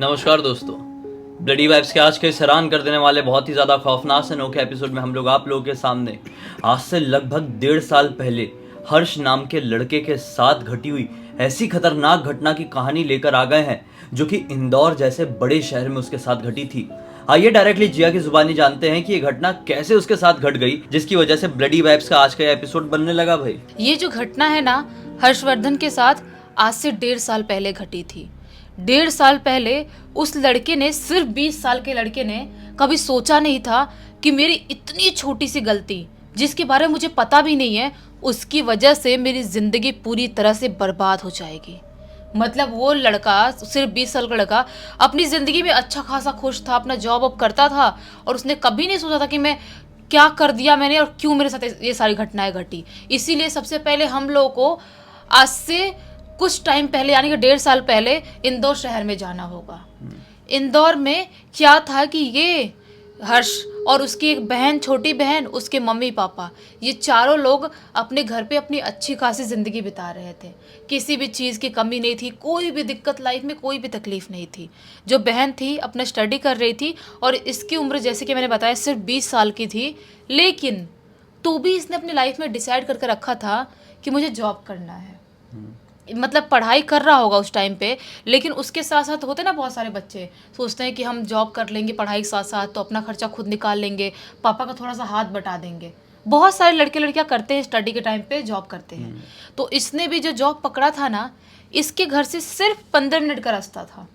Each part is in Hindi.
नमस्कार दोस्तों, ब्लडी वाइब्स के आज के इस हैरान कर देने वाले बहुत ही ज़्यादा खौफनाक से अनोखे एपिसोड में हम लोग आप लोगों के सामने आज से लगभग 1.5 साल पहले हर्ष नाम के लड़के के साथ घटी हुई ऐसी खतरनाक घटना की कहानी लेकर आ गए हैं जो कि इंदौर जैसे बड़े शहर में उसके साथ घटी थी। आइए डायरेक्टली जिया की जुबानी जानते हैं कि ये घटना कैसे उसके साथ घट गई जिसकी वजह से ब्लडी वाइब्स का आज का एपिसोड बनने लगा। भाई ये जो घटना है ना, हर्षवर्धन के साथ आज से 1.5 साल पहले घटी थी। 1.5 साल पहले उस लड़के ने, सिर्फ 20 साल के लड़के ने कभी सोचा नहीं था कि मेरी इतनी छोटी सी गलती जिसके बारे में मुझे पता भी नहीं है, उसकी वजह से मेरी जिंदगी पूरी तरह से बर्बाद हो जाएगी। मतलब वो लड़का, सिर्फ 20 साल का लड़का, अपनी ज़िंदगी में अच्छा खासा खुश था, अपना जॉब अब करता था और उसने कभी नहीं सोचा था कि मैं क्या कर दिया मैंने और क्यों मेरे साथ ये सारी घटनाएं घटी। इसीलिए सबसे पहले हम लोगों को आज से कुछ टाइम पहले, यानी कि 1.5 साल पहले, इंदौर शहर में जाना होगा। इंदौर में क्या था कि ये हर्ष और उसकी एक बहन, छोटी बहन, उसके मम्मी पापा, ये चारों लोग अपने घर पे अपनी अच्छी खासी ज़िंदगी बिता रहे थे। किसी भी चीज़ की कमी नहीं थी, कोई भी दिक्कत लाइफ में, कोई भी तकलीफ़ नहीं थी। जो बहन थी अपना स्टडी कर रही थी और इसकी उम्र, जैसे कि मैंने बताया, सिर्फ 20 साल की थी, लेकिन तो भी इसने अपनी लाइफ में डिसाइड करके रखा था कि मुझे जॉब करना है। मतलब पढ़ाई कर रहा होगा उस टाइम पे, लेकिन उसके साथ साथ होते ना, बहुत सारे बच्चे सोचते हैं कि हम जॉब कर लेंगे पढ़ाई के साथ साथ तो अपना खर्चा खुद निकाल लेंगे, पापा का थोड़ा सा हाथ बटा देंगे। बहुत सारे लड़के लड़कियां करते हैं, स्टडी के टाइम पे जॉब करते हैं। तो इसने भी जो जॉब पकड़ा था ना, इसके घर से सिर्फ 15 मिनट का रास्ता था।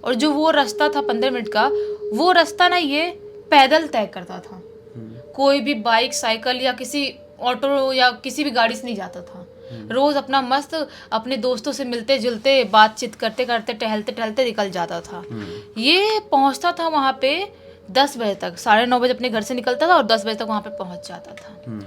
और जो वो रास्ता था 15 मिनट का, वो रास्ता ना ये पैदल तय करता था। कोई भी बाइक, साइकिल या किसी ऑटो या किसी भी गाड़ी से नहीं जाता था। रोज अपना मस्त अपने दोस्तों से मिलते जुलते, बातचीत करते करते, टहलते टहलते निकल जाता था। ये पहुंचता था वहां पे 10 बजे तक, 9:30 बजे अपने घर से निकलता था और 10 बजे तक वहां पे पहुंच जाता था।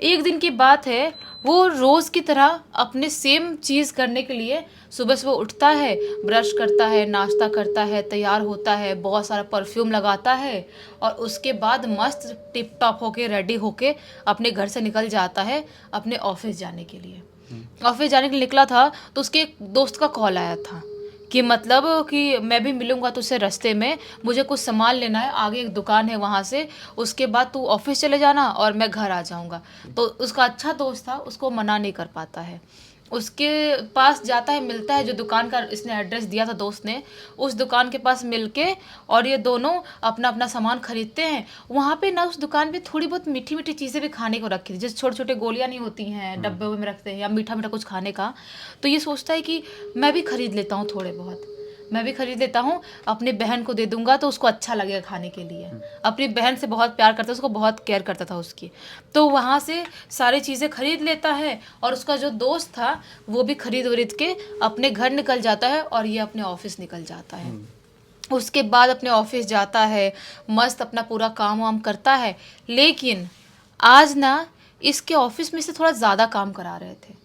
एक दिन की बात है, वो रोज की तरह अपने सेम चीज करने के लिए सुबह सुबह उठता है, ब्रश करता है, नाश्ता करता है, तैयार होता है, बहुत सारा परफ्यूम लगाता है और उसके बाद मस्त टिप टॉप होके, रेडी होके अपने घर से निकल जाता है अपने ऑफिस जाने के लिए। ऑफिस जाने के लिए निकला था तो उसके एक दोस्त का कॉल आया था कि मतलब कि मैं भी मिलूंगा तुझसे रास्ते में, मुझे कुछ सामान लेना है, आगे एक दुकान है वहाँ से, उसके बाद तू ऑफिस चले जाना और मैं घर आ जाऊँगा। तो उसका अच्छा दोस्त था, उसको मना नहीं कर पाता है, उसके पास जाता है, मिलता है, जो दुकान का इसने एड्रेस दिया था दोस्त ने, उस दुकान के पास मिलके और ये दोनों अपना अपना सामान खरीदते हैं। वहाँ पे ना उस दुकान पे थोड़ी बहुत मीठी मीठी चीज़ें भी खाने को रखी थी, जैसे छोटे छोटे गोलियाँ नहीं होती हैं डब्बे में रखते हैं, या मीठा मीठा कुछ खाने का। तो ये सोचता है कि मैं भी खरीद लेता हूँ, थोड़े बहुत मैं भी खरीद लेता हूँ, अपनी बहन को दे दूंगा तो उसको अच्छा लगेगा खाने के लिए। अपनी बहन से बहुत प्यार करता था, उसको बहुत केयर करता था उसकी। तो वहाँ से सारी चीज़ें खरीद लेता है और उसका जो दोस्त था वो भी खरीद वरीद के अपने घर निकल जाता है और ये अपने ऑफिस निकल जाता है। उसके बाद अपने ऑफिस जाता है, मस्त अपना पूरा काम वाम करता है। लेकिन आज ना इसके ऑफिस में से थोड़ा ज़्यादा काम करा रहे थे।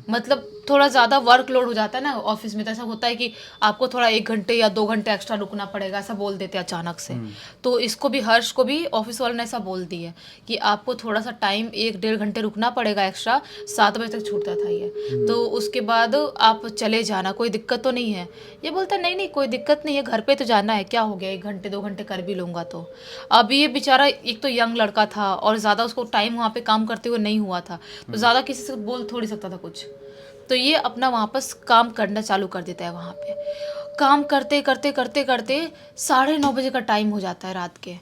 मतलब थोड़ा ज़्यादा वर्कलोड हो जाता है ना ऑफिस में, तो ऐसा होता है कि आपको थोड़ा 1 घंटे या 2 घंटे एक्स्ट्रा रुकना पड़ेगा, ऐसा बोल देते हैं अचानक से। तो इसको भी, हर्ष को भी ऑफिस वालों ने ऐसा बोल दिया कि आपको थोड़ा सा टाइम 1-1.5 घंटे रुकना पड़ेगा एक्स्ट्रा, 7 बजे तक छूटता था ये। तो उसके बाद आप चले जाना, कोई दिक्कत तो नहीं है। ये बोलता नहीं नहीं कोई दिक्कत नहीं है, घर पे तो जाना है, क्या हो गया, 1 घंटे 2 घंटे कर भी लूँगा। तो अब ये बेचारा एक तो यंग लड़का था और ज़्यादा उसको टाइम वहाँ पे काम करते हुए नहीं हुआ था, तो ज़्यादा किसी से बोल थोड़ी सकता था कुछ। तो ये अपना वापस काम करना चालू कर देता है। वहाँ पे काम करते करते करते करते 9:30 बजे का टाइम हो जाता है रात के।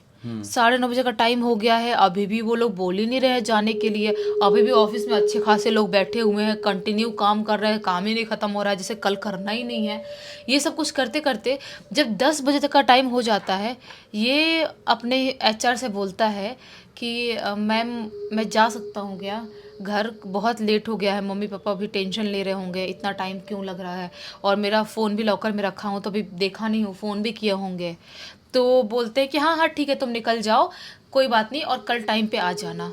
9:30 बजे का टाइम हो गया है, अभी भी वो लोग बोल ही नहीं रहे हैं जाने के लिए। अभी भी ऑफिस में अच्छे खासे लोग बैठे हुए हैं, कंटिन्यू काम कर रहे हैं, काम ही नहीं ख़त्म हो रहा है, जैसे कल करना ही नहीं है। ये सब कुछ करते करते जब 10 बजे तक का टाइम हो जाता है, ये अपने HR से बोलता है कि मैम मैं जा सकता हूँ क्या, घर बहुत लेट हो गया है, मम्मी पापा भी टेंशन ले रहे होंगे, इतना टाइम क्यों लग रहा है, और मेरा फ़ोन भी लॉकर में रखा हूँ तो अभी देखा नहीं हूँ, फ़ोन भी किए होंगे। तो बोलते हैं कि हाँ हाँ ठीक है, तुम निकल जाओ, कोई बात नहीं, और कल टाइम पे आ जाना।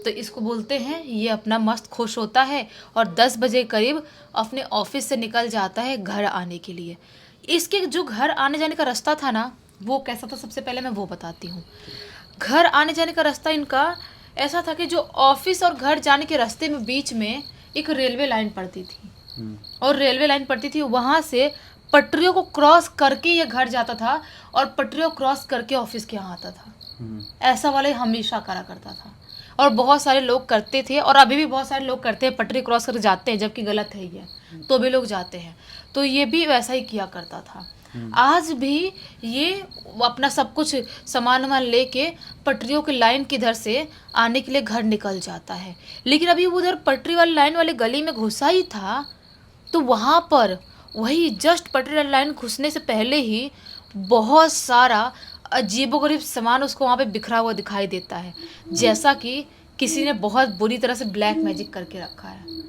तो इसको बोलते हैं, ये अपना मस्त खुश होता है और 10 बजे करीब अपने ऑफिस से निकल जाता है घर आने के लिए। इसके जो घर आने जाने का रास्ता था ना, वो कैसा था सबसे पहले मैं वो बताती हूँ। घर आने जाने का रास्ता इनका ऐसा था कि जो ऑफिस और घर जाने के रास्ते में बीच में एक रेलवे लाइन पड़ती थी, और रेलवे लाइन पड़ती थी, वहाँ से पटरियों को क्रॉस करके ये घर जाता था और पटरियों क्रॉस करके ऑफिस के यहाँ आता था। ऐसा वाला हमेशा करा करता था और बहुत सारे लोग करते थे और अभी भी बहुत सारे लोग करते हैं, पटरी क्रॉस करके जाते हैं, जबकि गलत है ये, तो भी लोग जाते हैं। तो ये भी वैसा ही किया करता था। आज भी ये अपना सब कुछ सामान वामान लेके पटरियों की लाइन की इधर से आने के लिए घर निकल जाता है। लेकिन अभी वो उधर पटरी वाली लाइन वाले गली में घुसा ही था तो वहाँ पर वही जस्ट पटरी वाली लाइन घुसने से पहले ही बहुत सारा अजीबोगरीब सामान उसको वहाँ पे बिखरा हुआ दिखाई देता है, जैसा कि किसी ने बहुत बुरी तरह से ब्लैक मैजिक करके रखा है।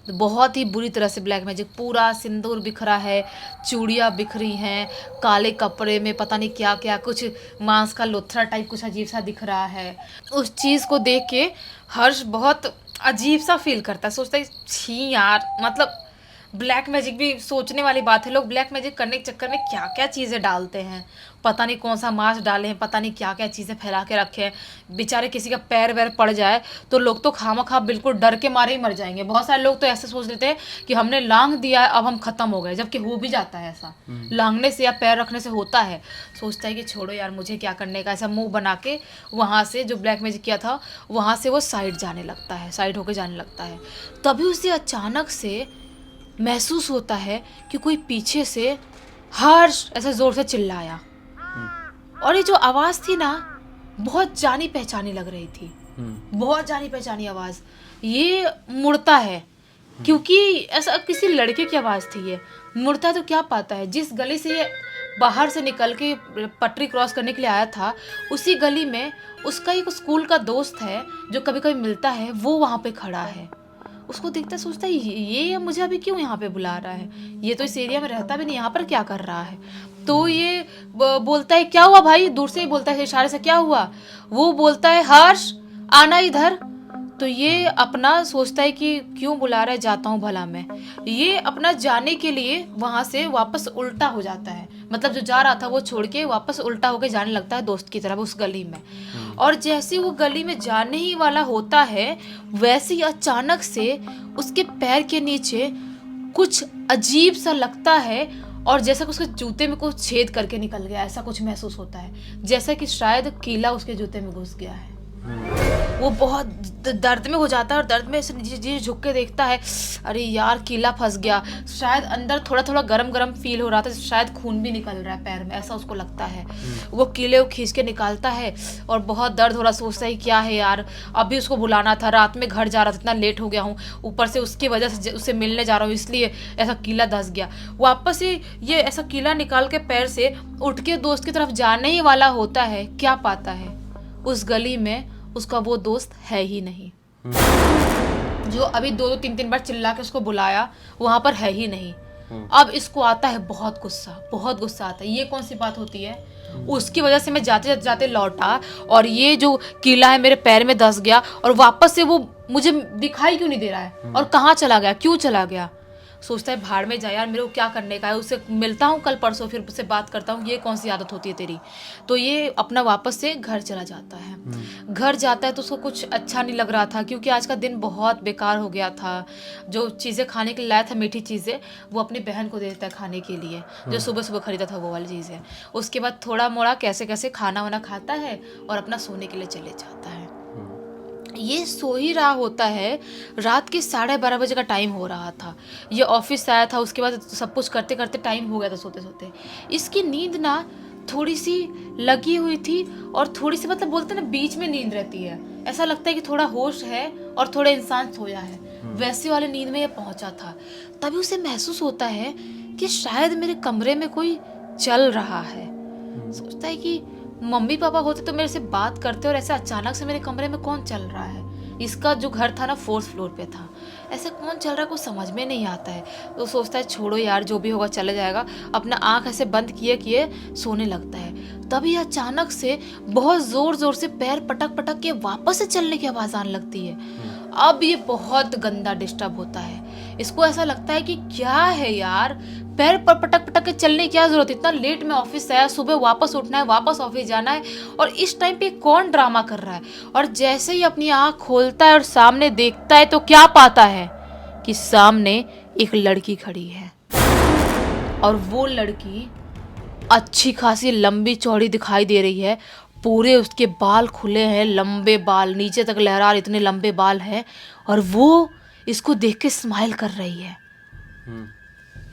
तो बहुत ही बुरी तरह से ब्लैक मैजिक, पूरा सिंदूर बिखरा है, चूड़ियाँ बिखरी हैं, काले कपड़े में पता नहीं क्या क्या, कुछ मांस का लोथरा टाइप कुछ अजीब सा दिख रहा है। उस चीज़ को देख के हर्ष बहुत अजीब सा फील करता है, सोचता है छी यार, मतलब ब्लैक मैजिक भी सोचने वाली बात है। लोग ब्लैक मैजिक करने के चक्कर में क्या क्या चीज़ें डालते हैं, पता नहीं कौन सा मांस डाले हैं, पता नहीं क्या क्या चीज़ें फैला के रखे हैं। बेचारे किसी का पैर वैर पड़ जाए तो लोग तो खामखा बिल्कुल डर के मारे ही मर जाएंगे। बहुत सारे लोग तो ऐसे सोच लेते हैं कि हमने लांग दिया है अब हम ख़त्म हो गए, जबकि हो भी जाता है ऐसा। लांगने से या पैर रखने से होता है। सोचता है कि छोड़ो यार मुझे क्या करने का, ऐसा मुँह बना के वहाँ से जो ब्लैक मैजिक किया था वहाँ से वो साइड जाने लगता है, साइड होकर जाने लगता है। तभी उसे अचानक से महसूस होता है कि कोई पीछे से हर्ष ऐसे जोर से चिल्लाया और ये जो आवाज़ थी ना बहुत जानी पहचानी लग रही थी, बहुत जानी पहचानी आवाज़। ये मुड़ता है क्योंकि ऐसा किसी लड़के की आवाज़ थी। ये मुड़ता है तो क्या पाता है जिस गली से ये बाहर से निकल के पटरी क्रॉस करने के लिए आया था उसी गली में उसका एक स्कूल का दोस्त है जो कभी कभी मिलता है, वो वहाँ पे खड़ा है। उसको देखता सोचता है ये मुझे अभी क्यों यहाँ पे बुला रहा है, ये तो इस एरिया में रहता भी नहीं, यहाँ पर क्या कर रहा है। तो ये बोलता है क्या हुआ भाई, दूर से ही बोलता है इशारे से क्या हुआ। वो बोलता है हर्ष आना इधर। तो ये अपना सोचता है कि क्यों बुला रहा है, जाता हूँ भला मैं। ये अपना जाने के लिए वहाँ से वापस उल्टा हो जाता है, मतलब जो जा रहा था वो छोड़ के वापस उल्टा होके जाने लगता है दोस्त की तरफ उस गली में। और जैसे वो गली में जाने ही वाला होता है वैसे ही अचानक से उसके पैर के नीचे कुछ अजीब सा लगता है और जैसा कि उसके जूते में कुछ छेद करके निकल गया, ऐसा कुछ महसूस होता है, जैसा कि शायद कीला उसके जूते में घुस गया है। वो बहुत दर्द में हो जाता है और दर्द में ऐसे नीचे झुक के देखता है, अरे यार कीला फंस गया। शायद अंदर थोड़ा थोड़ा गरम गरम फील हो रहा था, शायद खून भी निकल रहा है पैर में, ऐसा उसको लगता है। वो कीले को खींच के निकालता है और बहुत दर्द हो रहा, सोचता है क्या है यार, अभी उसको बुलाना था, रात में घर जा रहा था, इतना लेट हो गया हूँ, ऊपर से उसकी वजह से उससे मिलने जा रहा हूँ इसलिए ऐसा कीला धंस गया। वापस से ये ऐसा कीला निकाल के पैर से उठ के दोस्त की तरफ जाने ही वाला होता है, क्या पाता है उस गली में उसका वो दोस्त है ही नहीं जो अभी 2-3 बार चिल्ला के उसको बुलाया, वहां पर है ही नहीं। अब इसको आता है बहुत गुस्सा आता है। ये कौन सी बात होती है, उसकी वजह से मैं जाते जाते लौटा और ये जो कीला है मेरे पैर में धंस गया और वापस से वो मुझे दिखाई क्यों नहीं दे रहा है और कहाँ चला गया, क्यों चला गया। सोचता है भाड़ में जा यार, मेरे को क्या करने का है, उससे मिलता हूँ कल परसों, फिर उससे बात करता हूँ, ये कौन सी आदत होती है तेरी। तो ये अपना वापस से घर चला जाता है। घर जाता है तो उसको कुछ अच्छा नहीं लग रहा था क्योंकि आज का दिन बहुत बेकार हो गया था। जो चीज़ें खाने के लिए लाया था, मीठी चीज़ें, वो अपनी बहन को दे देता है खाने के लिए, जो सुबह सुबह खरीदा था वो वाली चीज़ें। उसके बाद थोड़ा मोड़ा कैसे कैसे खाना वाना खाता है और अपना सोने के लिए चले जाता है। ये सो ही रहा होता है, रात के 12:30 बजे का टाइम हो रहा था। ये ऑफिस आया था, उसके बाद सब कुछ करते करते टाइम हो गया था सोते सोते। इसकी नींद ना थोड़ी सी लगी हुई थी और थोड़ी सी, मतलब बोलते हैं ना बीच में नींद रहती है, ऐसा लगता है कि थोड़ा होश है और थोड़ा इंसान सोया है, वैसी वाले नींद में ये पहुंचा था। तभी उसे महसूस होता है कि शायद मेरे कमरे में कोई चल रहा है। सोचता है कि मम्मी पापा होते तो मेरे से बात करते और ऐसे अचानक से मेरे कमरे में कौन चल रहा है। इसका जो घर था ना 4th फ्लोर पे था, ऐसे कौन चल रहा है कुछ समझ में नहीं आता है। तो सोचता है छोड़ो यार, जो भी होगा चले जाएगा, अपना आँख ऐसे बंद किए किए सोने लगता है। तभी अचानक से बहुत ज़ोर ज़ोर से पैर पटक पटक के वापस से चलने की आवाज़ आने लगती है। अब ये बहुत गंदा डिस्टर्ब होता है। इसको ऐसा लगता है कि क्या है यार, पैर पर पटक पटक के चलने की क्या जरूरत, इतना लेट में ऑफिस आया, सुबह वापस उठना है, वापस ऑफिस जाना है और इस टाइम पे कौन ड्रामा कर रहा है। और जैसे ही अपनी आँख खोलता है और सामने देखता है तो क्या पाता है कि सामने एक लड़की खड़ी है और वो लड़की अच्छी खासी लंबी चौड़ी दिखाई दे रही है। पूरे उसके बाल खुले हैं, लंबे बाल नीचे तक लहरा रहे, इतने लंबे बाल हैं। और वो इसको देख के स्माइल कर रही है।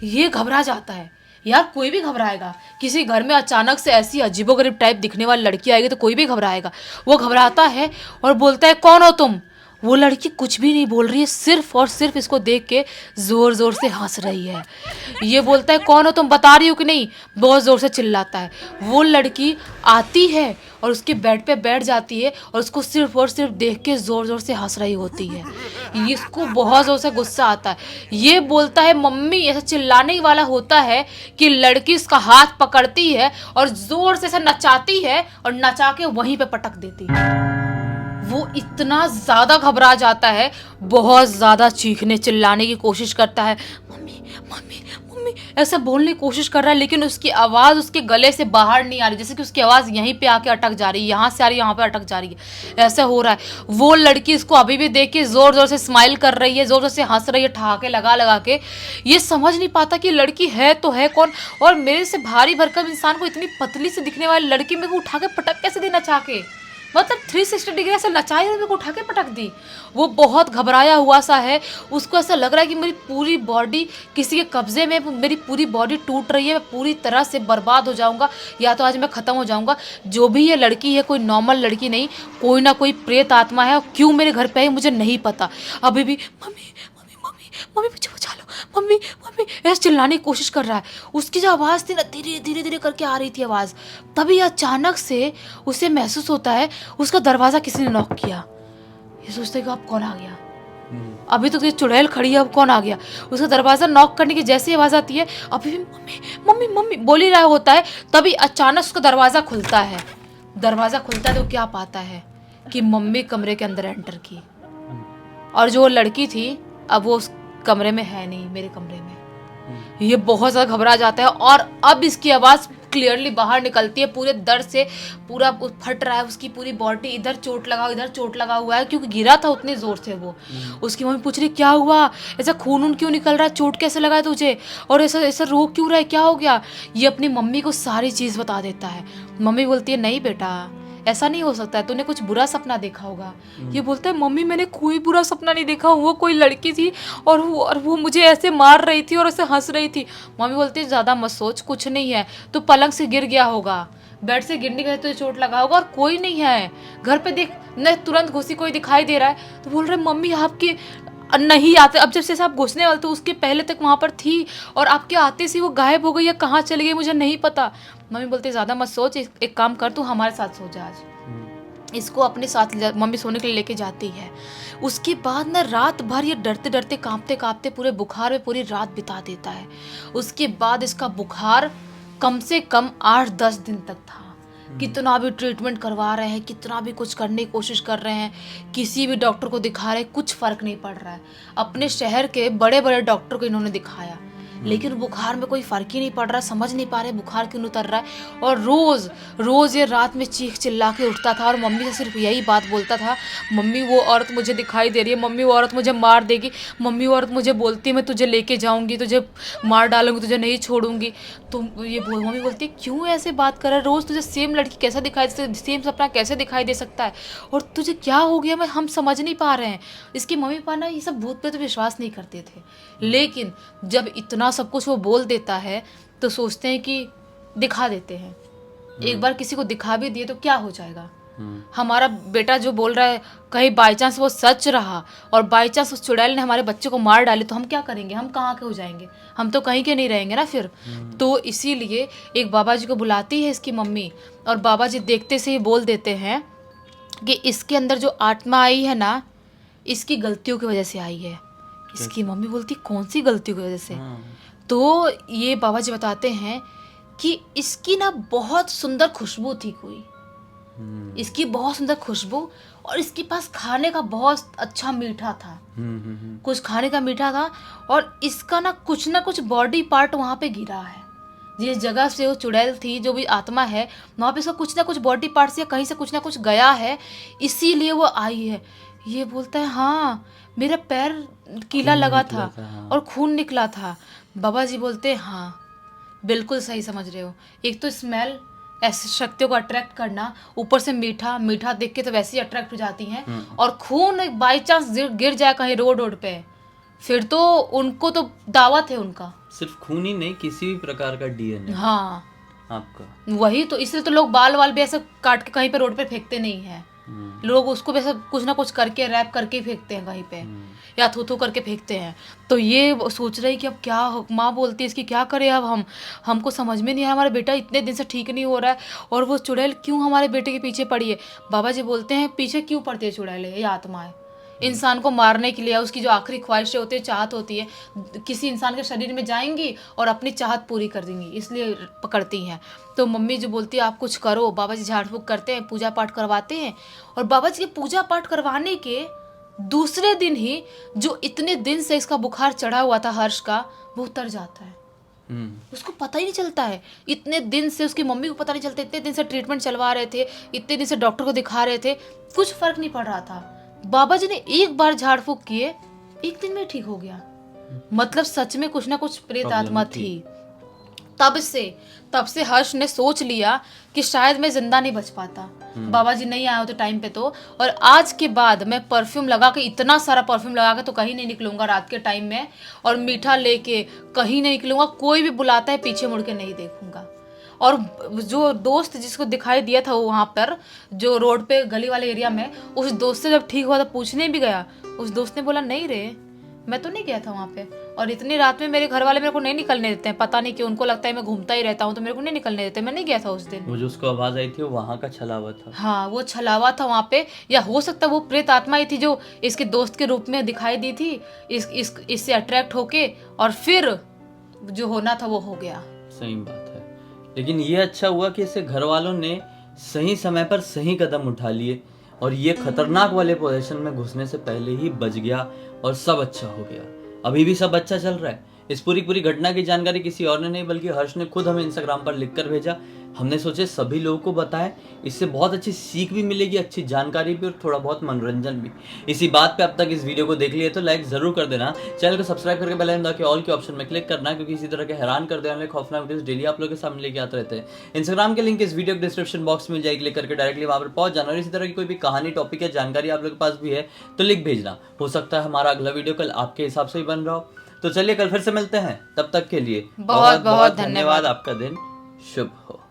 ये घबरा जाता है। यार कोई भी घबराएगा, किसी घर में अचानक से ऐसी अजीबोगरीब टाइप दिखने वाली लड़की आएगी तो कोई भी घबराएगा। वो घबराता है और बोलता है कौन हो तुम। वो लड़की कुछ भी नहीं बोल रही है, सिर्फ और सिर्फ इसको देख के जोर जोर से हंस रही है। ये बोलता है कौन हो तुम, बता रही हो कि नहीं, बहुत जोर से चिल्लाता है। वो लड़की आती है और उसके बेड पे बैठ जाती है और उसको सिर्फ और सिर्फ देख के जोर जोर से हंस रही होती है। इसको बहुत जोर से गुस्सा आता है। ये बोलता है मम्मी, ऐसा चिल्लाने वाला होता है कि लड़की इसका हाथ पकड़ती है और जोर से ऐसा नचाती है और नचा के वहीं पे पटक देती है। वो इतना ज्यादा घबरा जाता है, बहुत ज्यादा चीखने चिल्लाने की कोशिश करता है, मम्मी मम्मी मम्मी ऐसा बोलने की कोशिश कर रहा है, लेकिन उसकी आवाज उसके गले से बाहर नहीं आ रही। जैसे कि उसकी आवाज यहीं पे आके अटक जा रही है, यहाँ से आ रही है, यहाँ पे अटक जा रही है, ऐसा हो रहा है। वो लड़की इसको अभी भी देख के जोर जोर से स्माइल कर रही है, जोर जोर से हंस रही है, ठहाके लगा लगा के। ये समझ नहीं पाता कि लड़की है तो है कौन, और मेरे से भारी भरकम इंसान को इतनी पतली से दिखने वाली लड़की मेरे को उठा के पटक कैसे देना चाह के, मतलब 360 डिग्री ऐसे नचाई और मेरे को उठा के पटक दी। वो बहुत घबराया हुआ सा है, उसको ऐसा लग रहा है कि मेरी पूरी बॉडी किसी के कब्जे में, मेरी पूरी बॉडी टूट रही है, मैं पूरी तरह से बर्बाद हो जाऊंगा, या तो आज मैं ख़त्म हो जाऊंगा। जो भी ये लड़की है कोई नॉर्मल लड़की नहीं, कोई ना कोई प्रेत आत्मा है, और क्यों मेरे घर पे आई मुझे नहीं पता। अभी भी मम्मी मम्मी मम्मी मम्मी मुझे बचा लो, मम्मी मम्मी ऐसे चिल्लाने की कोशिश कर रहा है। उसकी जो आवाज़ थी ना, धीरे धीरे धीरे करके आ रही थी आवाज़। तभी अचानक से उसे महसूस होता है उसका दरवाज़ा किसी ने नॉक किया। ये सोचते कि अब कौन आ गया, अभी तो ये चुड़ैल खड़ी है, अब कौन आ गया। उसका दरवाज़ा नॉक करने की जैसी आवाज़ आती है, अभी भी मम्मी मम्मी मम्मी बोल ही रहा होता है। तभी अचानक उसका दरवाज़ा खुलता है। दरवाज़ा खुलता है तो क्या पाता है कि मम्मी कमरे के अंदर एंटर की, और जो लड़की थी अब वो उस कमरे में है नहीं, मेरे कमरे में। ये बहुत ज़्यादा घबरा जाता है, और अब इसकी आवाज़ क्लियरली बाहर निकलती है। पूरे दर्द से पूरा फट रहा है, उसकी पूरी बॉडी, इधर चोट लगा हुआ है, क्योंकि गिरा था उतने ज़ोर से वो। उसकी मम्मी पूछ रही क्या हुआ, ऐसा खून उन क्यों निकल रहा है, चोट कैसे लगा है तुझे, और ऐसा ऐसा रो क्यों रहा है, क्या हो गया। ये अपनी मम्मी को सारी चीज़ बता देता है। मम्मी बोलती है नहीं बेटा, ऐसा नहीं हो सकता है, तूने कुछ बुरा सपना देखा होगा। ये बोलता है मम्मी मैंने कोई बुरा सपना नहीं देखा, वो कोई लड़की थी और वो मुझे ऐसे मार रही थी और ऐसे हंस रही थी। मम्मी बोलती है ज़्यादा मत सोच, कुछ नहीं है, तो पलंग से गिर गया होगा, बेड से गिरने के तुझे चोट लगा होगा, और कोई नहीं है घर पे, देख न तुरंत घुसी कोई दिखाई दे रहा है। तो बोल रहे मम्मी आपके नहीं आते, अब जब से आप घुसने वाले तो उसके पहले तक वहाँ पर थी, और आपके आते से वो गायब हो गई या कहाँ चली गई मुझे नहीं पता। मम्मी बोलते ज़्यादा मत सोच, एक काम कर, तू हमारे साथ सो जा आज। इसको अपने साथ मम्मी सोने के लिए लेके जाती है। उसके बाद ना रात भर ये डरते डरते कांपते कांपते पूरे बुखार में पूरी रात बिता देता है। उसके बाद इसका बुखार कम से कम 8-10 दिन तक था। कितना भी ट्रीटमेंट करवा रहे हैं, कितना भी कुछ करने की कोशिश कर रहे हैं, किसी भी डॉक्टर को दिखा रहे हैं, कुछ फ़र्क नहीं पड़ रहा है। अपने शहर के बड़े बड़े डॉक्टर को इन्होंने दिखाया, लेकिन बुखार में कोई फ़र्क ही नहीं पड़ रहा, समझ नहीं पा रहे बुखार क्यों उतर रहा है। और रोज़ रोज़ ये रात में चीख चिल्ला के उठता था और मम्मी से सिर्फ यही बात बोलता था, मम्मी वो औरत मुझे दिखाई दे रही है, मम्मी वो औरत मुझे मार देगी, मम्मी वो औरत मुझे बोलती है मैं तुझे लेके जाऊँगी, तुझे मार डालूंगी, तुझे नहीं छोड़ूंगी। तो ये मम्मी बोलती है क्यों ऐसे बात कर रहा है, रोज़ तुझे सेम लड़की कैसा दिखाई, सेम सपना कैसे दिखाई दे सकता है, और तुझे क्या हो गया, मैं हम समझ नहीं पा रहे हैं। इसकी मम्मी पापा ना ये सब भूत पे तो विश्वास नहीं करते थे, लेकिन जब इतना सब कुछ वो बोल देता है तो सोचते हैं कि दिखा देते हैं, एक बार किसी को दिखा भी दिए तो क्या हो जाएगा। हमारा बेटा जो बोल रहा है कहीं बाई चांस वो सच रहा और बाई चांस उस चुड़ैल ने हमारे बच्चे को मार डाले तो हम क्या करेंगे, हम कहाँ के हो जाएंगे, हम तो कहीं के नहीं रहेंगे ना फिर। तो इसीलिए एक बाबा जी को बुलाती है इसकी मम्मी, और बाबा जी देखते से ही बोल देते हैं कि इसके अंदर जो आत्मा आई है ना, इसकी गलतियों की वजह से आई है। इसकी मम्मी बोलती कौन सी गलतियों की वजह से। तो ये बाबा जी बताते हैं कि इसकी ना बहुत सुंदर खुशबू थी, कोई इसकी बहुत सुंदर खुशबू, और इसके पास खाने का बहुत अच्छा मीठा था, कुछ खाने का मीठा था, और इसका ना कुछ बॉडी पार्ट वहाँ पे गिरा है। जिस जगह से वो चुड़ैल थी, जो भी आत्मा है, वहाँ पे इसका कुछ ना कुछ बॉडी पार्ट से कहीं से कुछ ना कुछ गया है, इसीलिए वो आई है। ये बोलता है हाँ मेरा पैर कीला लगा था और खून निकला था। बाबा जी बोलते हैं हाँ बिल्कुल सही समझ रहे हो। एक तो स्मेल ऐसी शक्तियों को अट्रैक्ट करना, ऊपर से मीठा मीठा देख के तो वैसे ही अट्रैक्ट हो जाती हैं। और खून बाई चांस गिर जाए कहीं रोड पे, फिर तो उनको तो दावत है उनका। सिर्फ खून ही नहीं, किसी भी प्रकार का डीएनए हाँ आपका। वही तो, इसलिए तो लोग बाल वाल भी ऐसे काट के कहीं पे रोड पे फेंकते नहीं है। लोग उसको भी ऐसे कुछ ना कुछ करके रैप करके ही फेंकते हैं कहीं पे, या थू थू करके फेंकते हैं। तो ये सोच रही कि अब क्या माँ बोलती है इसकी क्या करें अब हम, हमको समझ में नहीं आ रहा, हमारा बेटा इतने दिन से ठीक नहीं हो रहा है और वो चुड़ैल क्यों हमारे बेटे के पीछे पड़ी है। बाबा जी बोलते हैं पीछे क्यों पड़ती है चुड़ैल, ये आत्मा है इंसान को मारने के लिए। उसकी जो आखिरी ख्वाहिशें होती है, चाहत होती है, किसी इंसान के शरीर में जाएंगी और अपनी चाहत पूरी कर देंगी, इसलिए पकड़ती हैं। तो मम्मी जो बोलती है आप कुछ करो, बाबा जी झाड़ फूक करते हैं, पूजा पाठ करवाते हैं। और बाबा जी के पूजा पाठ करवाने के दूसरे दिन ही जो इतने दिन से इसका बुखार चढ़ा हुआ था हर्ष का, वो उतर जाता है। उसको पता ही नहीं चलता है। इतने दिन से उसकी मम्मी को पता नहीं चलता, इतने दिन से ट्रीटमेंट चलवा रहे थे, इतने दिन से डॉक्टर को दिखा रहे थे, कुछ फर्क नहीं पड़ रहा था। बाबा जी ने एक बार झाड़ फूक किए, एक दिन में ठीक हो गया। मतलब सच में कुछ ना कुछ प्रेत आत्मा थी। तब से हर्ष ने सोच लिया कि शायद मैं जिंदा नहीं बच पाता, बाबा जी नहीं आए होते टाइम पे तो। और आज के बाद मैं परफ्यूम लगा के, इतना सारा परफ्यूम लगा के तो कहीं नहीं निकलूंगा रात के टाइम में, और मीठा लेके कहीं नहीं निकलूंगा। कोई भी बुलाता है पीछे मुड़ के नहीं देखूंगा। और जो दोस्त जिसको दिखाई दिया था वहाँ पर, जो रोड पे गली वाले एरिया में, उस दोस्त से जब ठीक हुआ तो पूछने भी गया, उस दोस्त ने बोला नहीं रे, मैं तो नहीं गया था वहाँ पे, और इतनी रात में मेरे घर वाले मेरे को नहीं निकलने देते हैं, पता नहीं क्यों, उनको लगता है मैं घूमता ही रहता हूँ तो मेरे को नहीं निकलने देते, मैं नहीं गया था उस दिन। वो जो उसको आवाज आई थी वो वहाँ का छलावा था। हाँ वो छलावा था वहाँ पे, या हो सकता है वो प्रेत आत्मा ही थी जो इसके दोस्त के रूप में दिखाई दी थी, इससे अट्रैक्ट होके, और फिर जो होना था वो हो गया। सही बात है। लेकिन ये अच्छा हुआ कि इससे घर वालों ने सही समय पर सही कदम उठा लिए और ये खतरनाक वाले पोजीशन में घुसने से पहले ही बच गया और सब अच्छा हो गया। अभी भी सब अच्छा चल रहा है। इस पूरी घटना की जानकारी किसी और ने नहीं बल्कि हर्ष ने खुद हमें इंस्टाग्राम पर लिखकर भेजा। हमने सोचे सभी लोगों को बताएं, इससे बहुत अच्छी सीख भी मिलेगी, अच्छी जानकारी भी और थोड़ा बहुत मनोरंजन भी। इसी बात पे अब तक इस वीडियो को देख लिए तो लाइक जरूर कर देना, चैनल को सब्सक्राइब करके बेल आइकन दबा के ऑल के ऑप्शन में क्लिक करना, क्योंकि इसी तरह के हैरान कर देने वाले खौफनाक वीडियोस डेली आप लोगों के सामने लेके आते रहते हैं। इंस्टाग्राम के लिंक इस वीडियो के डिस्क्रिप्शन बॉक्स में मिल जाएगी, क्लिक करके डायरेक्टली वहां पर पहुंच जाना। और इसी तरह की कोई भी कहानी, टॉपिक या जानकारी आप लोगों के पास भी है तो लिख भेजना, हो सकता है हमारा अगला वीडियो कल आपके हिसाब से ही बन रहा हो। तो चलिए कल फिर से मिलते हैं, तब तक के लिए बहुत बहुत धन्यवाद। आपका दिन शुभ हो।